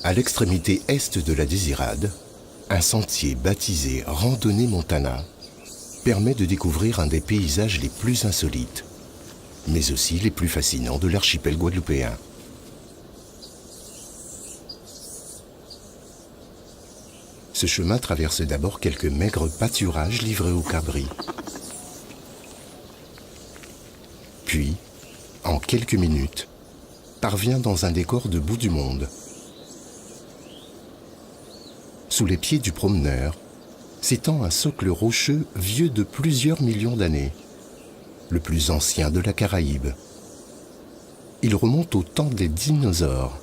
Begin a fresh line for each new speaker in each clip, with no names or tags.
À l'extrémité est de la Désirade, un sentier baptisé Randonnée Montana permet de découvrir un des paysages les plus insolites, mais aussi les plus fascinants de l'archipel guadeloupéen. Ce chemin traverse d'abord quelques maigres pâturages livrés aux cabris. Puis, en quelques minutes, parvient dans un décor de bout du monde. Sous les pieds du promeneur s'étend un socle rocheux vieux de plusieurs millions d'années, le plus ancien de la Caraïbe. Il remonte au temps des dinosaures.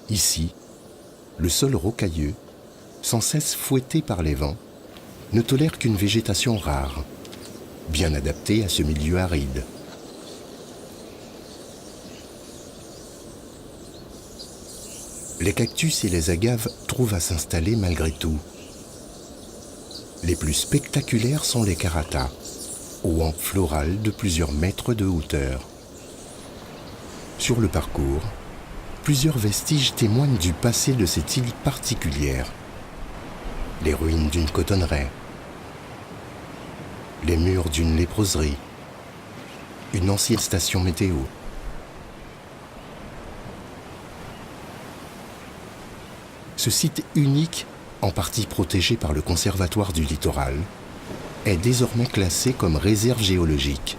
Ici, le sol rocailleux, sans cesse fouetté par les vents, ne tolère qu'une végétation rare, bien adaptée à ce milieu aride. Les cactus et les agaves trouvent à s'installer malgré tout. Les plus spectaculaires sont les karatas, aux hampes florales de plusieurs mètres de hauteur. Sur le parcours, plusieurs vestiges témoignent du passé de cette île particulière. Les ruines d'une cotonneraie, les murs d'une léproserie, une ancienne station météo. Ce site unique, en partie protégé par le Conservatoire du littoral, est désormais classé comme réserve géologique.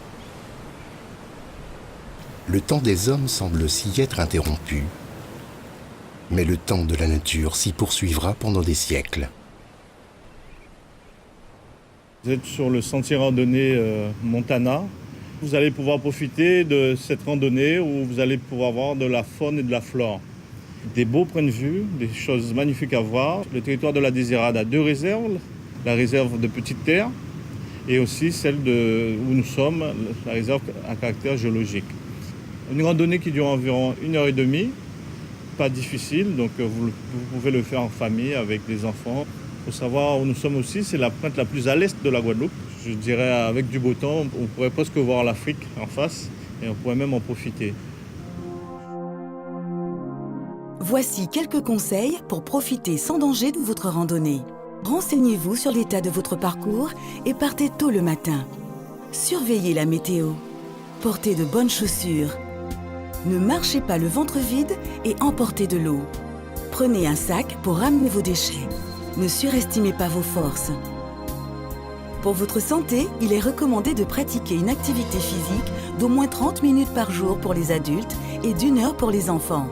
Le temps des hommes semble s'y être interrompu, mais le temps de la nature s'y poursuivra pendant des siècles.
Vous êtes sur le sentier randonnée Montana. Vous allez pouvoir profiter de cette randonnée où vous allez pouvoir voir de la faune et de la flore. Des beaux points de vue, des choses magnifiques à voir. Le territoire de la Désirade a deux réserves, la réserve de Petite Terre et aussi celle où nous sommes, la réserve à caractère géologique. Une randonnée qui dure environ 1h30, pas difficile, donc vous pouvez le faire en famille avec des enfants. Il faut savoir où nous sommes aussi, c'est la pointe la plus à l'est de la Guadeloupe. Je dirais avec du beau temps, on pourrait presque voir l'Afrique en face et on pourrait même en profiter.
Voici quelques conseils pour profiter sans danger de votre randonnée. Renseignez-vous sur l'état de votre parcours et partez tôt le matin. Surveillez la météo. Portez de bonnes chaussures. Ne marchez pas le ventre vide et emportez de l'eau. Prenez un sac pour ramener vos déchets. Ne surestimez pas vos forces. Pour votre santé, il est recommandé de pratiquer une activité physique d'au moins 30 minutes par jour pour les adultes et d'1 heure pour les enfants.